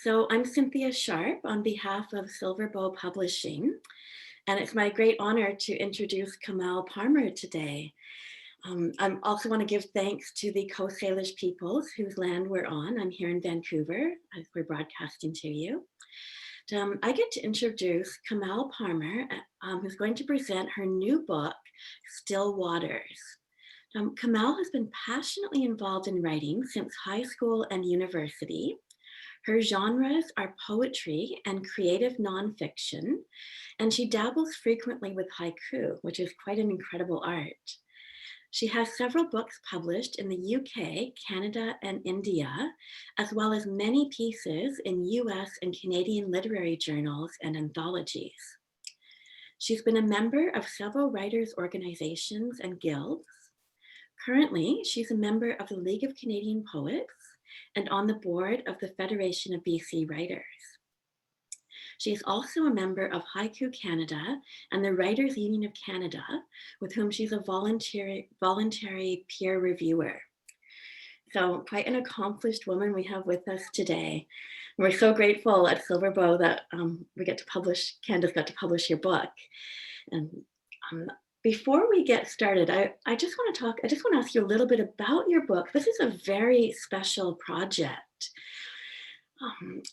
So I'm Cynthia Sharp on behalf of Silverbow Publishing, and it's my great honor to introduce Kamal Parmar today. I also want to give thanks to the Coast Salish peoples whose land we're on. I'm here in Vancouver as we're broadcasting to you. I get to introduce Kamal Parmar, who's going to present her new book, Still Waters. Kamal has been passionately involved in writing since high school and university. Her genres are poetry and creative nonfiction, and she dabbles frequently with haiku, which is quite an incredible art. She has several books published in the UK, Canada, and India, as well as many pieces in US and Canadian literary journals and anthologies. She's been a member of several writers' organizations and guilds. Currently, she's a member of the League of Canadian Poets and on the board of the Federation of BC Writers. She is also a member of Haiku Canada and the Writers Union of Canada, with whom she's a voluntary peer reviewer. So quite an accomplished woman we have with us today. We're so grateful at Silverbow that Candace got to publish your book. And before we get started, I just want to ask you a little bit about your book. This is a very special project.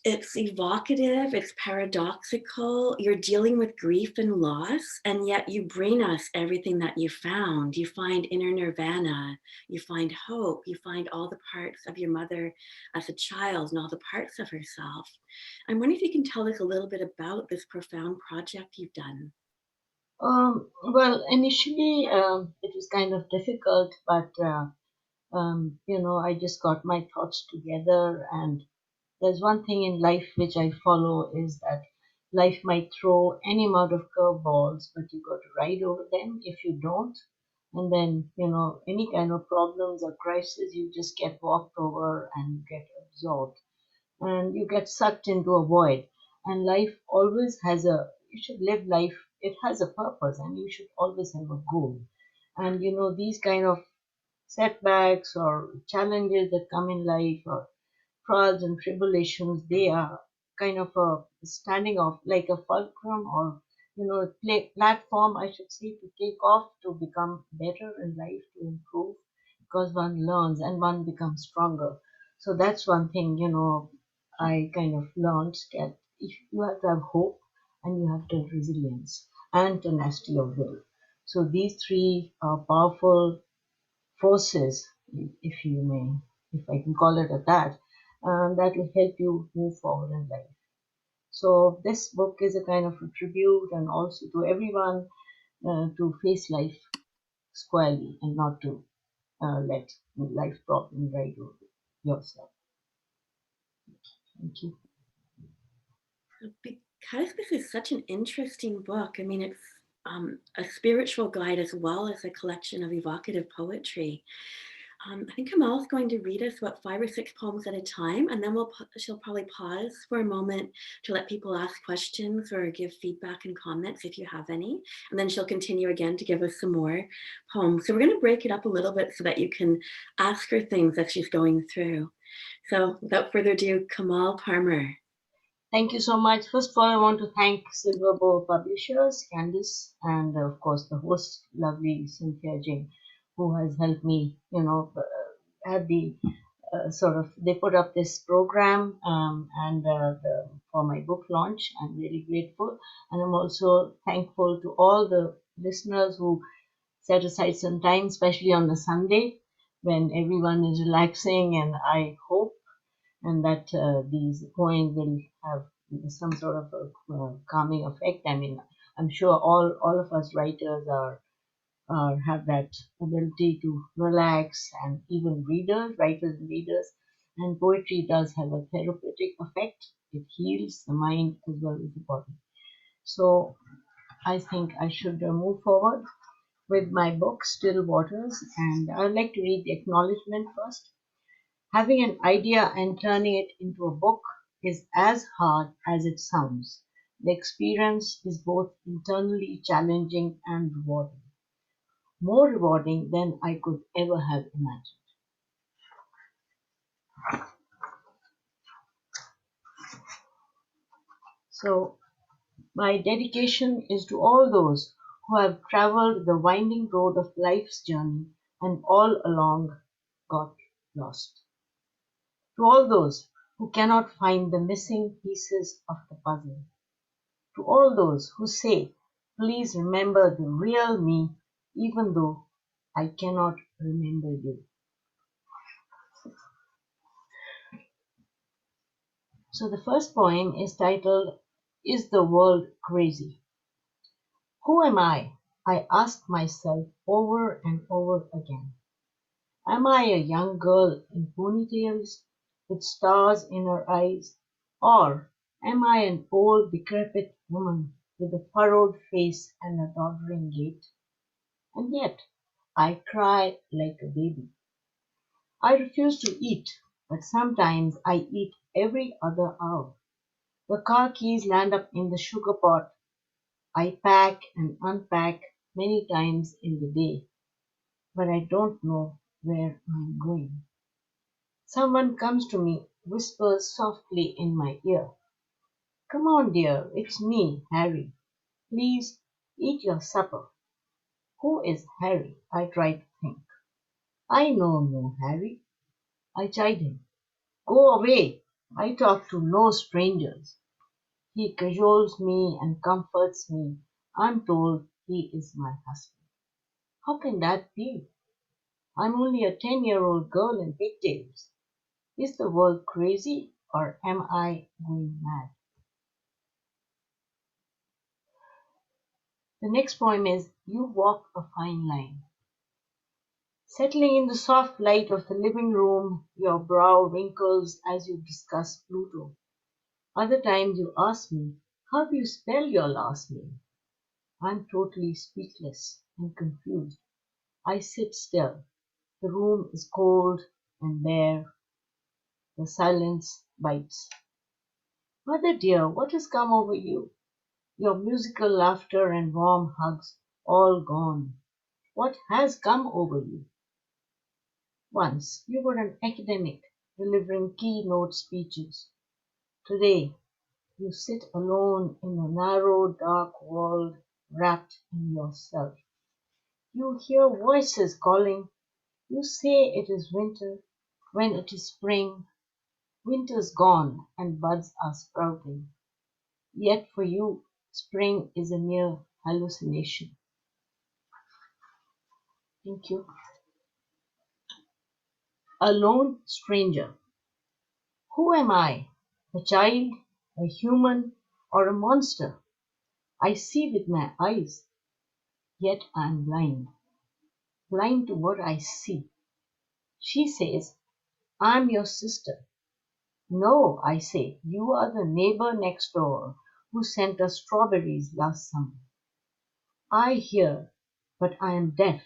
It's evocative, it's paradoxical, you're dealing with grief and loss, and yet you bring us everything that you found. You find inner nirvana, you find hope, you find all the parts of your mother as a child and all the parts of herself. I'm wondering if you can tell us a little bit about this profound project you've done. Well, initially it was kind of difficult, but I just got my thoughts together. And there's one thing in life which I follow is that life might throw any amount of curveballs, but you got to ride over them. If you don't, and then any kind of problems or crisis, you just get walked over and get absorbed, and you get sucked into a void. And life always has you should live life, it has a purpose, and you should always have a goal. And these kind of setbacks or challenges that come in life, or trials and tribulations, they are kind of a standing off, like a fulcrum, or platform, I should say, to take off, to become better in life, to improve, because one learns and one becomes stronger. So that's one thing, I kind of learned, that if you have to have hope, and you have to have resilience and tenacity of will. So these three are powerful forces, if you may, if I can call it that, that will help you move forward in life. So this book is a kind of a tribute, and also to everyone, to face life squarely and not to let life problem ride over yourself. Thank you. Because this is such an interesting book, I mean, it's a spiritual guide as well as a collection of evocative poetry. I think Kamal is going to read us about 5 or 6 poems at a time, and then she'll probably pause for a moment to let people ask questions or give feedback and comments if you have any. And then she'll continue again to give us some more poems. So we're going to break it up a little bit so that you can ask her things that she's going through. So without further ado, Kamal Parmar. Thank you so much. First of all, I want to thank Silverbow Publishers, Candice, and of course the host, lovely Cynthia Jane, who has helped me, have the they put up this program, and for my book launch. I'm really grateful, and I'm also thankful to all the listeners who set aside some time, especially on the Sunday when everyone is relaxing, and I hope and that these poems will have some sort of a calming effect. I mean, I'm sure all of us writers have that ability to relax, and even writers and readers. And poetry does have a therapeutic effect. It heals the mind as well as the body. So I think I should move forward with my book, Still Waters, and I'd like to read the acknowledgement first. Having an idea and turning it into a book is as hard as it sounds. The experience is both internally challenging and rewarding. More rewarding than I could ever have imagined. So my dedication is to all those who have traveled the winding road of life's journey and all along got lost. To all those who cannot find the missing pieces of the puzzle. To all those who say, please remember the real me, even though I cannot remember you. So the first poem is titled, Is the World Crazy? Who am I? I ask myself over and over again. Am I a young girl in ponytails with stars in her eyes? Or am I an old decrepit woman with a furrowed face and a doddering gait? And yet I cry like a baby. I refuse to eat, but sometimes I eat every other hour. The car keys land up in the sugar pot. I pack and unpack many times in the day, but I don't know where I'm going. Someone comes to me, whispers softly in my ear, come on, dear, it's me, Harry. Please eat your supper. Who is Harry? I try to think. I know no Harry. I chide him. Go away. I talk to no strangers. He cajoles me and comforts me. I'm told he is my husband. How can that be? I'm only a 10-year-old girl in pigtails. Is the world crazy or am I going mad? The next poem is You Walk a Fine Line. Settling in the soft light of the living room, your brow wrinkles as you discuss Pluto. Other times you ask me, how do you spell your last name? I'm totally speechless and confused. I sit still. The room is cold and bare. The silence bites. Mother dear, what has come over you? Your musical laughter and warm hugs all gone. What has come over you? Once you were an academic delivering keynote speeches. Today you sit alone in a narrow dark world wrapped in yourself. You hear voices calling. You say it is winter when it is spring. Winter's gone and buds are sprouting. Yet for you, spring is a mere hallucination. Thank you. A lone stranger. Who am I? A child, a human, or a monster? I see with my eyes, yet I am blind. Blind to what I see. She says, I'm your sister. No, I say, you are the neighbor next door who sent us strawberries last summer. I hear, but I am deaf,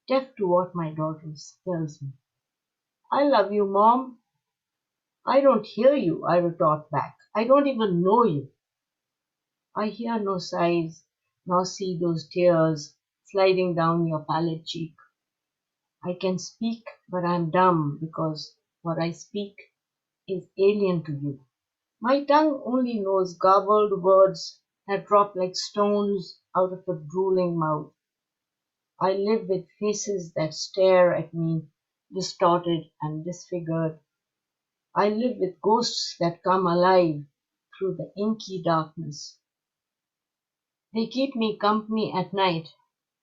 deaf to what my daughter tells me. I love you, Mom. I don't hear you, I retort back. I don't even know you. I hear no sighs, nor see those tears sliding down your pallid cheek. I can speak, but I'm dumb because what I speak is alien to you. My tongue only knows garbled words that drop like stones out of a drooling mouth. I live with faces that stare at me, distorted and disfigured. I live with ghosts that come alive through the inky darkness. They keep me company at night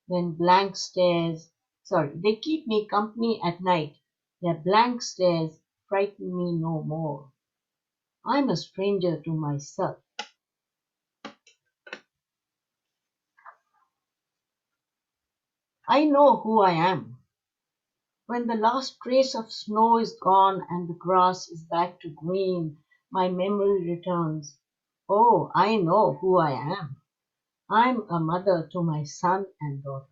when blank stares, they keep me company at night. Their blank stares frighten me no more. I'm a stranger to myself. I know who I am. When the last trace of snow is gone and the grass is back to green, my memory returns. Oh, I know who I am. I'm a mother to my son and daughter.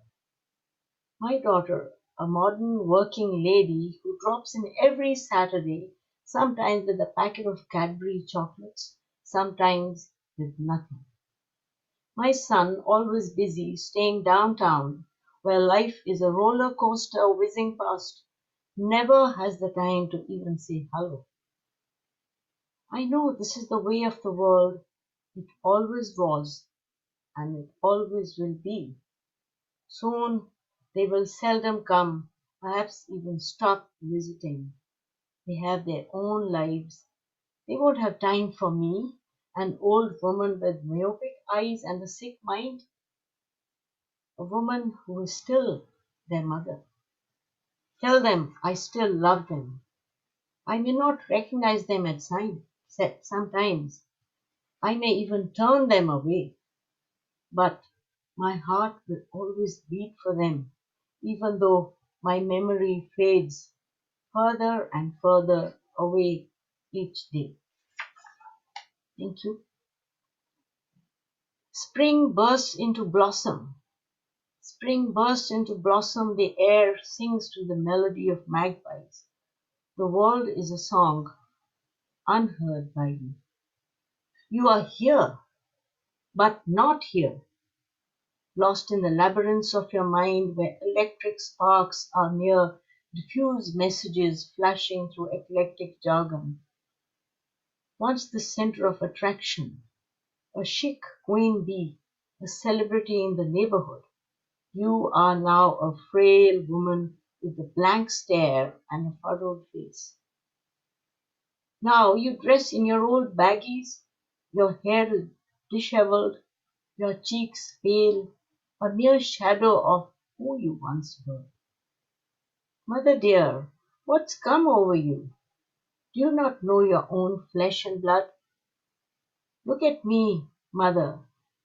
My daughter, a modern working lady who drops in every Saturday, sometimes with a packet of Cadbury chocolates, sometimes with nothing. My son, always busy, staying downtown, where life is a roller coaster whizzing past, never has the time to even say hello. I know this is the way of the world, It always was, and it always will be. Soon they will seldom come, perhaps even stop visiting. They have their own lives. They won't have time for me, an old woman with myopic eyes and a sick mind, a woman who is still their mother. Tell them I still love them. I may not recognize them at sometimes. I may even turn them away, but my heart will always beat for them, even though my memory fades further and further away each day. Thank you. Spring bursts into blossom. Spring bursts into blossom. The air sings to the melody of magpies. The world is a song unheard by you. You are here, but not here, lost in the labyrinths of your mind where electric sparks are mere diffuse messages flashing through eclectic jargon. Once the center of attraction, a chic queen bee, a celebrity in the neighborhood, you are now a frail woman with a blank stare and a furrowed face. Now you dress in your old baggies, your hair disheveled, your cheeks pale, a mere shadow of who you once were. Mother dear, what's come over you? Do you not know your own flesh and blood? Look at me, mother.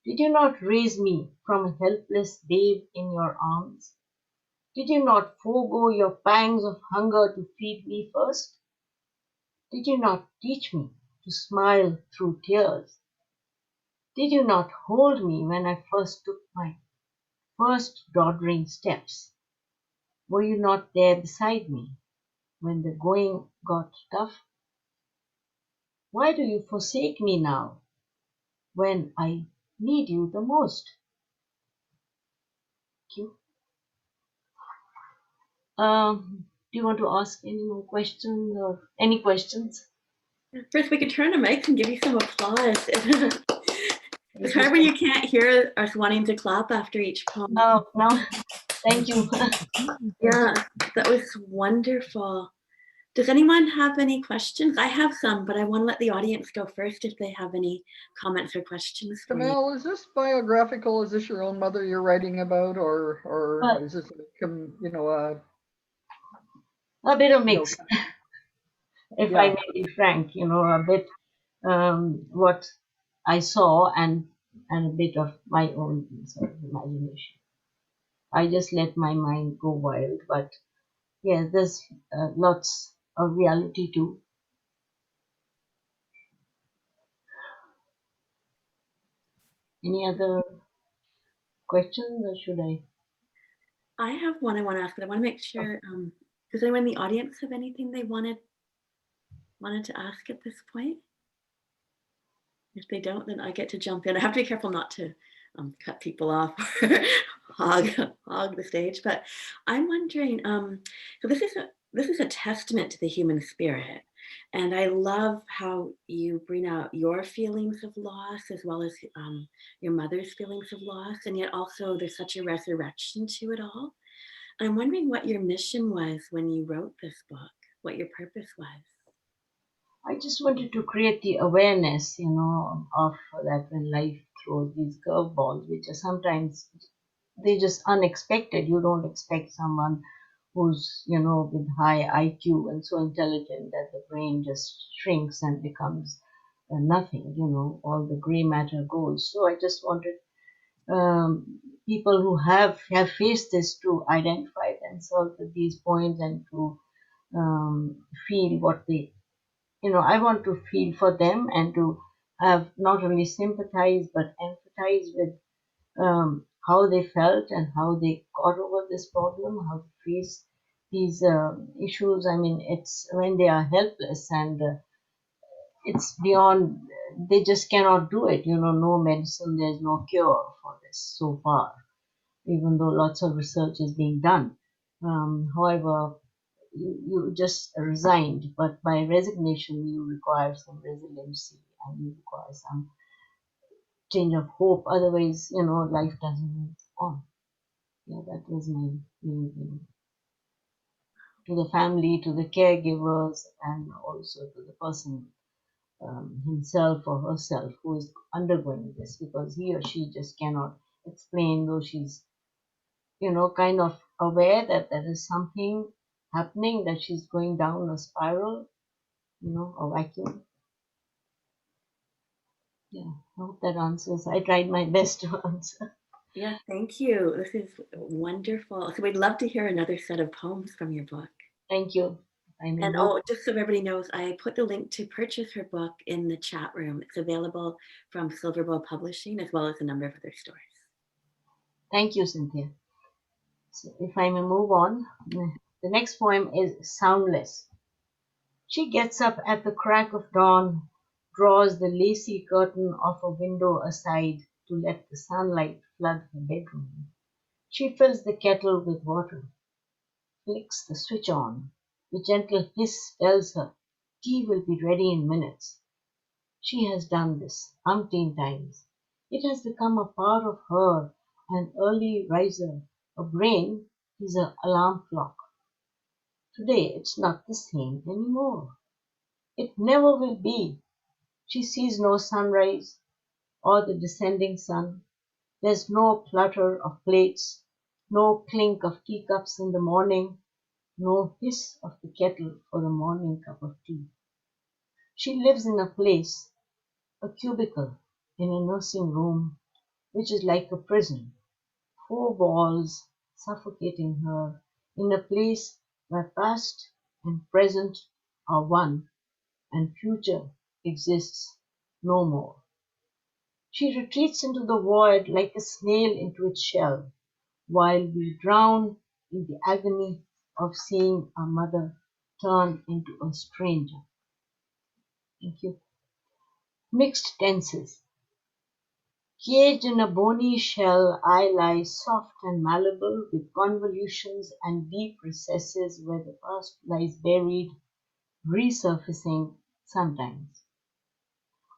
Did you not raise me from a helpless babe in your arms? Did you not forego your pangs of hunger to feed me first? Did you not teach me to smile through tears? Did you not hold me when I first took my first doddering steps? Were you not there beside me when the going got tough? Why do you forsake me now when I need you the most? Thank you. Do you want to ask any more questions or any questions? First, we could turn a mic and give you some applause. However, you can't hear us wanting to clap after each poem. No, no, thank you. Yeah, that was wonderful. Does anyone have any questions? I have some, but I want to let the audience go first if they have any comments or questions for you. Kamal, is this biographical? Is this your own mother you're writing about, or is this, A bit of mix, if I yeah, may be frank, a bit what I saw and a bit of my own sort of imagination. I just let my mind go wild, but yeah, there's lots of reality too. Any other questions, or should I? I have one I want to ask, but I want to make sure. Does anyone in the audience have anything they wanted to ask at this point? If they don't, then I get to jump in. I have to be careful not to cut people off or hog the stage. But I'm wondering. So this is a testament to the human spirit, and I love how you bring out your feelings of loss as well as your mother's feelings of loss, and yet also there's such a resurrection to it all. And I'm wondering what your mission was when you wrote this book, what your purpose was. I just wanted to create the awareness, of that when life throws these curveballs, which are sometimes they just unexpected. You don't expect someone who's, with high IQ and so intelligent that the brain just shrinks and becomes nothing, all the gray matter goes. So I just wanted people who have faced this to identify themselves at these points and to feel what they, I want to feel for them and to have not only sympathize but empathize with how they felt and how they got over this problem, how to face these issues. I mean, it's when they are helpless and it's beyond, they just cannot do it. No medicine, there's no cure for this so far, even though lots of research is being done. However, you just resigned, but by resignation, you require some resiliency and you require some exchange of hope. Otherwise, life doesn't move on. Yeah, that was my main thing. To the family, to the caregivers, and also to the person himself or herself who is undergoing this, because he or she just cannot explain, though she's, kind of aware that there is something happening, that she's going down a spiral, a vacuum. Yeah, I hope that answers. I tried my best to answer. Yeah, thank you. This is wonderful. So we'd love to hear another set of poems from your book. Thank you. I may And move. just so everybody knows, I put the link to purchase her book in the chat room. It's available from Silverbow Publishing, as well as a number of other stores. Thank you, Cynthia. So if I may move on, the next poem is Soundless. She gets up at the crack of dawn, draws the lacy curtain of a window aside to let the sunlight flood her bedroom. She fills the kettle with water, flicks the switch on. The gentle hiss tells her tea will be ready in minutes. She has done this umpteen times. It has become a part of her, an early riser. Her brain is an alarm clock. Today it's not the same anymore. It never will be. She sees no sunrise or the descending sun. There's no clutter of plates, no clink of teacups in the morning, no hiss of the kettle for the morning cup of tea. She lives in a place, a cubicle in a nursing room, which is like a prison. Four walls suffocating her, in a place where past and present are one and future exists no more. She retreats into the void like a snail into its shell, while we drown in the agony of seeing our mother turn into a stranger. Thank you. Mixed tenses. Caged in a bony shell, I lie soft and malleable, with convolutions and deep recesses where the past lies buried, resurfacing sometimes.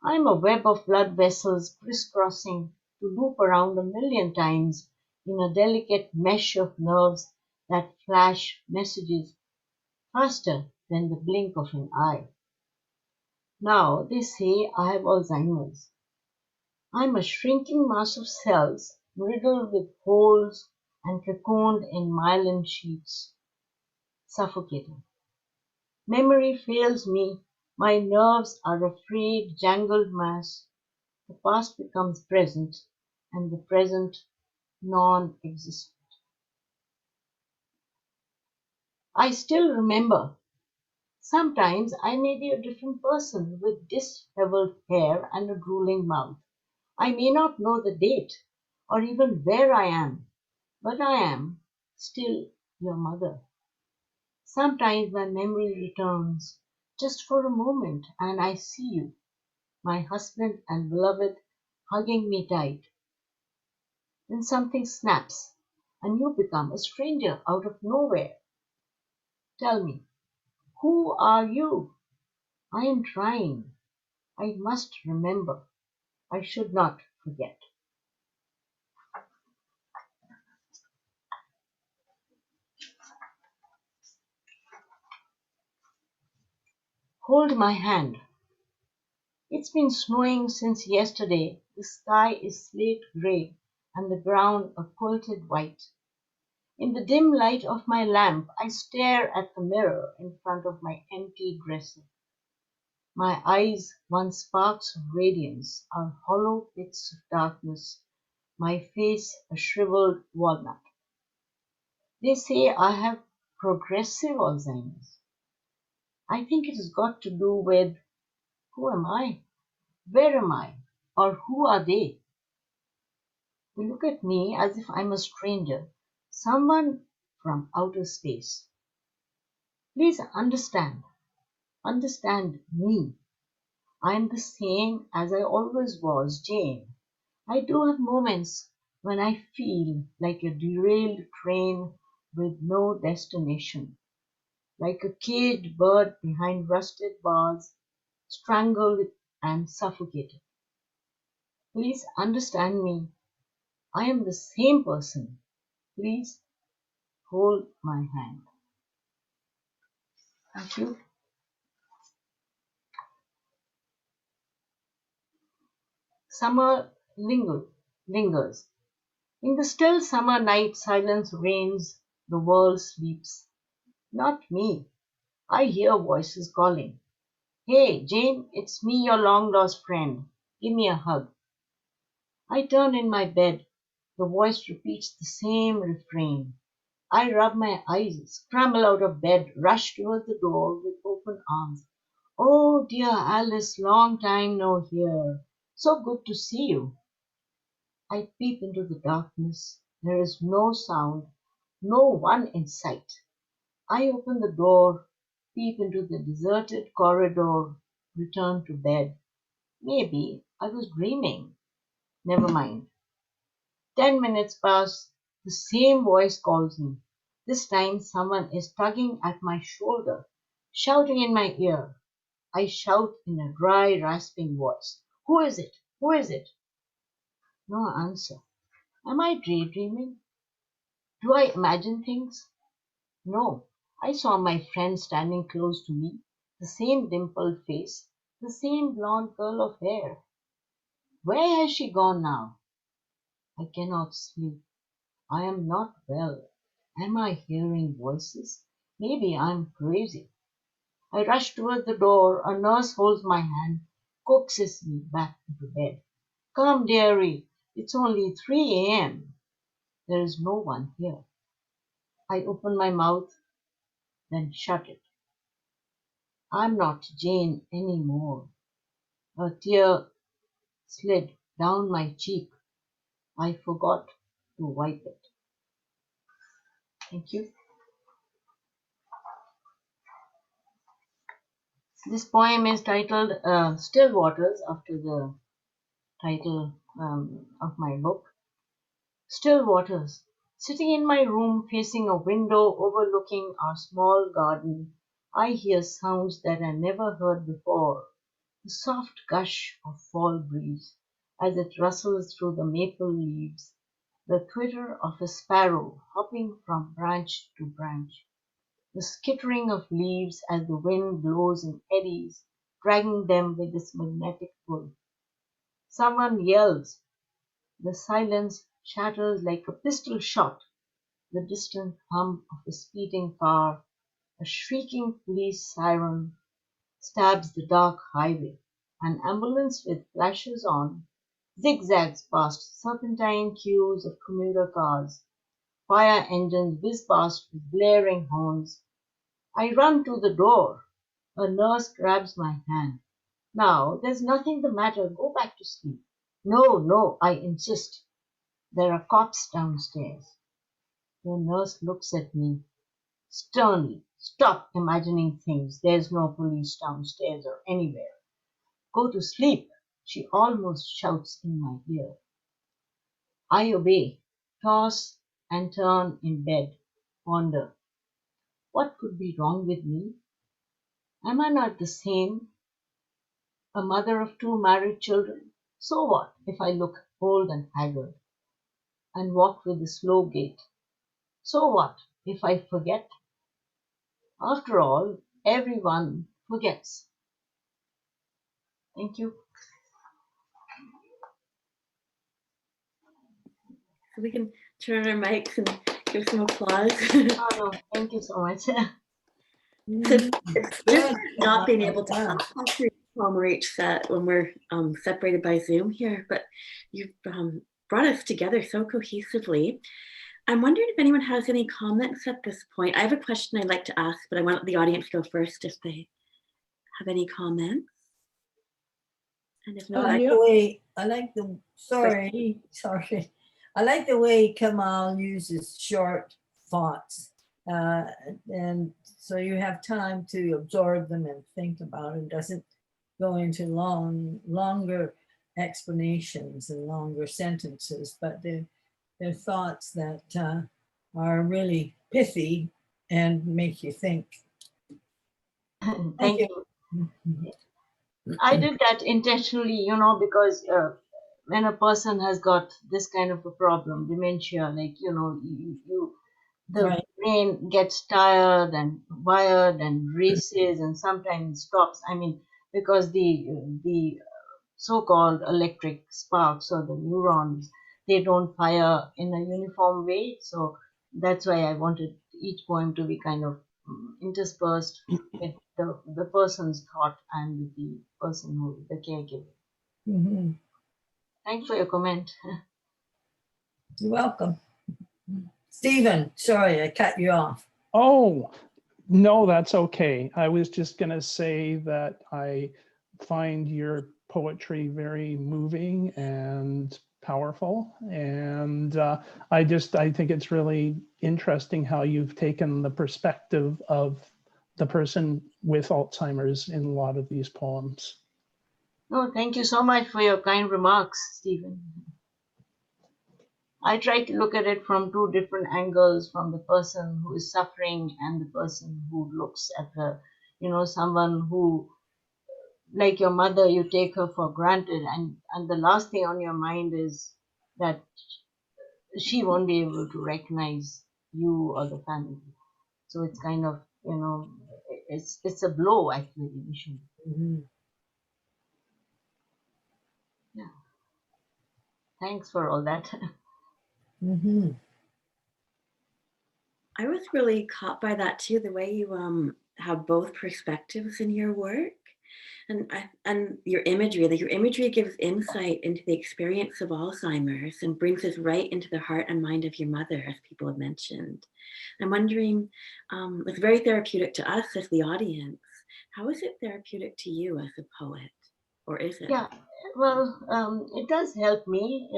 I'm a web of blood vessels crisscrossing to loop around a million times in a delicate mesh of nerves that flash messages faster than the blink of an eye. Now they say I have Alzheimer's. I'm a shrinking mass of cells riddled with holes and cocooned in myelin sheets, suffocating. Memory fails me, my nerves are a frayed, jangled mass. The past becomes present, and the present non-existent. I still remember. Sometimes I may be a different person with disheveled hair and a drooling mouth. I may not know the date or even where I am, but I am still your mother. Sometimes my memory returns just for a moment and I see you, my husband and beloved, hugging me tight. Then something snaps and you become a stranger out of nowhere. Tell me, who are you? I am trying. I must remember. I should not forget. Hold my hand. It's been snowing since yesterday. The sky is slate gray and the ground a quilted white. In the dim light of my lamp, I stare at the mirror in front of my empty dresser. My eyes, once sparks of radiance, are hollow pits of darkness, my face a shriveled walnut. They say I have progressive Alzheimer's. I think it has got to do with who am I? Where am I? Or who are they? They look at me as if I'm a stranger, someone from outer space. Please understand me. I'm the same as I always was, Jane. I do have moments when I feel like a derailed train with no destination, like a caged bird behind rusted bars, strangled and suffocated. Please understand me. I am the same person. Please hold my hand. Thank you. Summer lingers. In the still summer night, silence reigns, the world sleeps. Not me. I hear voices calling. Hey, Jane, it's me, your long lost friend. Give me a hug. I turn in my bed. The voice repeats the same refrain. I rub my eyes, scramble out of bed, rush toward the door with open arms. Oh, dear Alice, long time no hear. So good to see you. I peep into the darkness. There is no sound, no one in sight. I open the door, peep into the deserted corridor, return to bed. Maybe I was dreaming. Never mind. 10 minutes pass. The same voice calls me. This time someone is tugging at my shoulder, shouting in my ear. I shout in a dry, rasping voice. Who is it? Who is it? No answer. Am I daydreaming? Do I imagine things? No. I saw my friend standing close to me, the same dimpled face, the same blonde curl of hair. Where has she gone now? I cannot sleep. I am not well. Am I hearing voices? Maybe I'm crazy. I rush toward the door. A nurse holds my hand, coaxes me back into bed. Come, dearie. It's only 3 a.m. There is no one here. I open my mouth, then shut it. I'm not Jane anymore. A tear slid down my cheek. I forgot to wipe it. Thank you. This poem is titled Still Waters, after the title of my book. Still waters. Sitting in my room facing a window overlooking our small garden, I hear sounds that I never heard before. The soft gush of fall breeze as it rustles through the maple leaves, the twitter of a sparrow hopping from branch to branch, the skittering of leaves as the wind blows in eddies, dragging them with its magnetic pull. Someone yells. The silence shatters like a pistol shot, the distant hum of a speeding car, a shrieking police siren stabs the dark highway. An ambulance with flashes on zigzags past serpentine queues of commuter cars. Fire engines whiz past with blaring horns. I run to the door. A nurse grabs my hand. Now, there's nothing the matter. Go back to sleep. No, no, I insist. There are cops downstairs. The nurse looks at me sternly. Stop imagining things. There's no police downstairs or anywhere. Go to sleep, she almost shouts in my ear. I obey, toss and turn in bed, ponder. What could be wrong with me? Am I not the same? A mother of 2 married children? So what if I look old and haggard and walk with a slow gait? So what if I forget? After all, everyone forgets. Thank you. So we can turn on our mics and give some applause. Oh, no, thank you so much. It's just not being able to talk through Palmer each set when we're separated by Zoom here, but you've brought us together so cohesively. I'm wondering if anyone has any comments at this point. I have a question I'd like to ask, but I want the audience to go first if they have any comments. And if not, I like the way Kamal uses short thoughts. And so you have time to absorb them and think about it. It doesn't go into longer explanations and longer sentences, but they're thoughts that are really pithy and make you think. Thank you. I did that intentionally, because when a person has got this kind of a problem, dementia, like, the Right. brain gets tired and wired and races and sometimes stops. I mean, because the so-called electric sparks or the neurons, they don't fire in a uniform way. So that's why I wanted each poem to be kind of interspersed with the person's thought and with the person who the caregiver. Mhm. Thanks for your comment. You're welcome. Stephen, sorry, I cut you off. Oh, no, that's okay. I was just going to say that I find your poetry very moving and powerful. And I think it's really interesting how you've taken the perspective of the person with Alzheimer's in a lot of these poems. No, thank you so much for your kind remarks, Stephen. I try to look at it from two different angles, from the person who is suffering and the person who looks at someone who, like your mother, you take her for granted, and the last thing on your mind is that she won't be able to recognize you or the family. So it's kind of, it's a blow actually initially. Mhm. Yeah. Thanks for all that. Mhm. I was really caught by that too, the way you have both perspectives in your work, and your imagery. That your imagery gives insight into the experience of Alzheimer's and brings us right into the heart and mind of your mother, as people have mentioned. I'm wondering, it's very therapeutic to us as the audience. How is it therapeutic to you as a poet, or is it? Yeah, well, it does help me.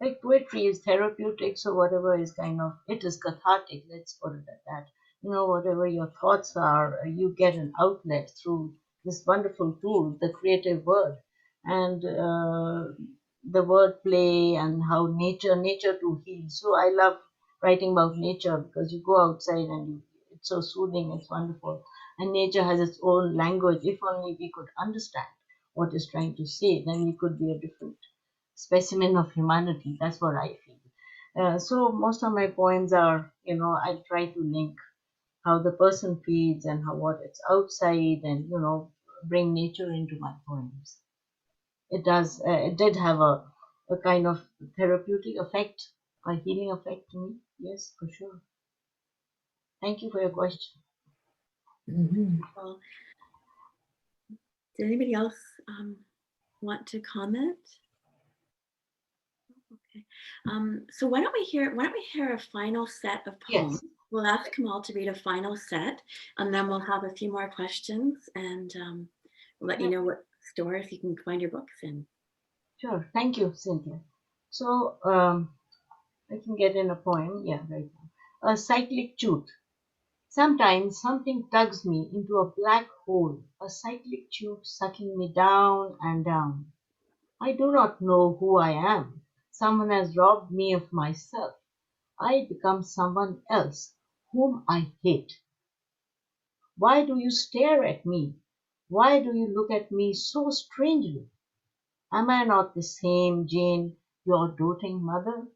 Like poetry is therapeutic, so whatever is kind of, it is cathartic, let's put it at that. Whatever your thoughts are, you get an outlet through this wonderful tool, the creative word, and the word play, and how nature to heal. So I love writing about nature because you go outside and it's so soothing, it's wonderful. And nature has its own language. If only we could understand what it's trying to say, then we could be a different specimen of humanity. That's what I feel. So most of my poems are, I try to link how the person feels and how what it's outside, and bring nature into my poems. It does. It did have a kind of therapeutic effect, a healing effect to me. Yes, for sure. Thank you for your question. Mhm. Well, did anybody else want to comment? Okay. So why don't we hear a final set of poems? Yes. We'll ask Kamal to read a final set, and then we'll have a few more questions, and we'll let you know what stores you can find your books in. Sure. Thank you, Cynthia. So I can get in a poem. Yeah, right now. A cyclic truth. Sometimes something tugs me into a black hole, a cyclic tube sucking me down and down. I do not know who I am. Someone has robbed me of myself. I become someone else whom I hate. Why do you stare at me? Why do you look at me so strangely? Am I not the same Jane, your doting mother?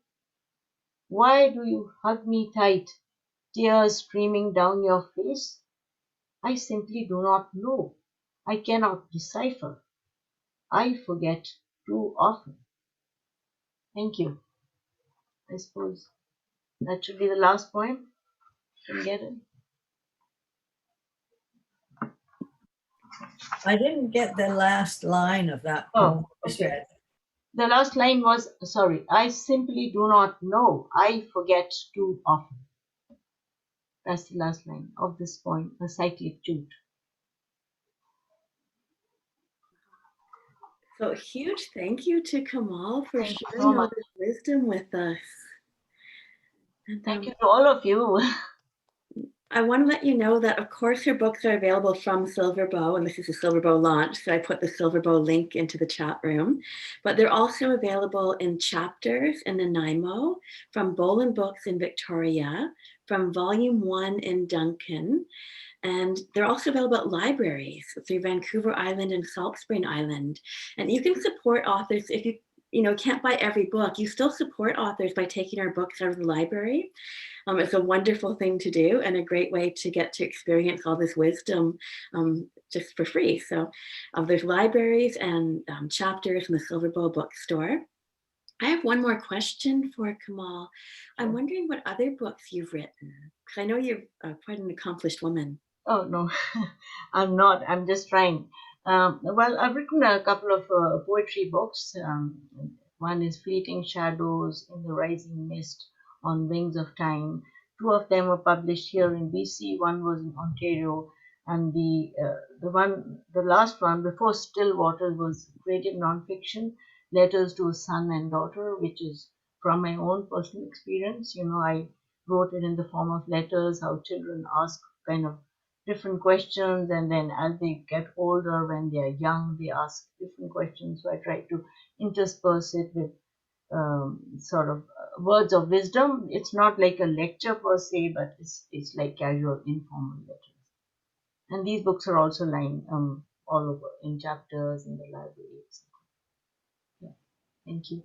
Why do you hug me tight, tears streaming down your face? I simply do not know. I cannot decipher. I forget too often. Thank you. I suppose that should be the last poem. Can you get it? I didn't get the last line of that Oh, poem you okay. said. The last line was, sorry, I simply do not know. I forget too often. That's the last line of this poem, A Cyclic Jude. So huge thank you to Kamal for Thank you sharing so all much. this wisdom with us. And Thank you to all of you. I want to let you know that, of course, your books are available from Silverbow, and this is a Silverbow launch, so I put the Silverbow link into the chat room. But they're also available in chapters in Nanaimo, from Bolin Books in Victoria, from Volume 1 in Duncan, And they're also available at libraries through Vancouver Island and Salt Spring Island. And you can support authors if you can't buy every book. You still support authors by taking our books out of the library. It's a wonderful thing to do and a great way to get to experience all this wisdom just for free. So there's libraries and chapters in the Silver Bow bookstore. I have one more question for Kamal. I'm wondering what other books you've written, because I know you're quite an accomplished woman. Oh, no, I'm not. I'm just trying. Well, I've written a couple of poetry books. One is Fleeting Shadows in the Rising Mist on Wings of Time. Two of them were published here in BC. One was in Ontario. And the last one, before Still Waters, was creative nonfiction, Letters to a Son and Daughter, which is from my own personal experience. I wrote it in the form of letters, how children ask kind of different questions, and then as they get older, when they are young, they ask different questions. So I try to intersperse it with sort of words of wisdom. It's not like a lecture per se, but it's like casual, informal letters. And these books are also lying all over in chapters in the library, etc. Yeah. Thank you.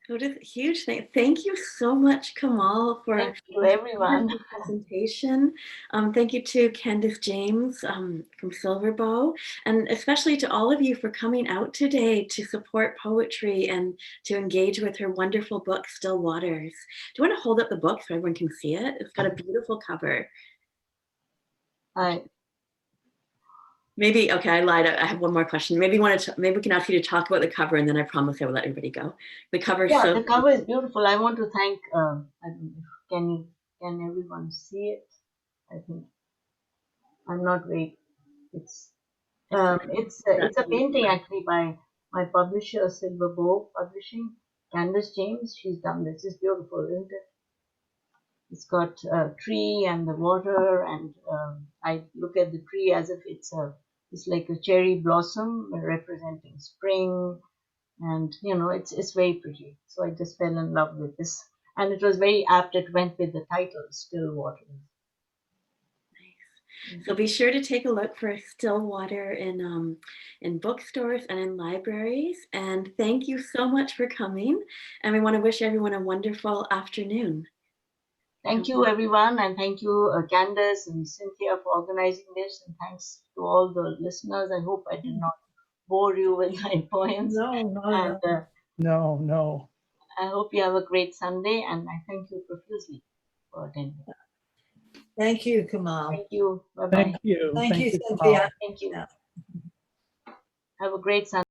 What a huge thing. Thank you so much, Kamal, for Thank you, everyone. the presentation. Thank you to Candice James from Silver Bow, and especially to all of you for coming out today to support poetry and to engage with her wonderful book, Still Waters. Do you want to hold up the book so everyone can see it? It's got a beautiful cover. Maybe, okay, I lied. I have one more question. Maybe we can ask you to talk about the cover, and then I promise I will let everybody go. The cover, yeah, the cover is beautiful. I want to thank. I don't know, can everyone see it? I think I'm not very. It's a painting actually by my publisher, Silver Bow Publishing, Candice James. She's done this. It's beautiful, isn't it? It's got a tree and the water, and I look at the tree as if it's like a cherry blossom representing spring, and it's very pretty. So I just fell in love with this, and it was very apt. It went with the title, Still Waters. So be sure to take a look for Still Water in bookstores and in libraries. And thank you so much for coming. And we want to wish everyone a wonderful afternoon. Thank you, everyone, and thank you, Candace and Cynthia, for organizing this, and thanks to all the listeners. I hope I did not bore you with my poems. No. I hope you have a great Sunday, and I thank you profusely for attending. Thank you, Kamal. Thank you. Bye-bye. Thank you. Thank you, Kamal. Cynthia. Thank you. Yeah. Have a great Sunday.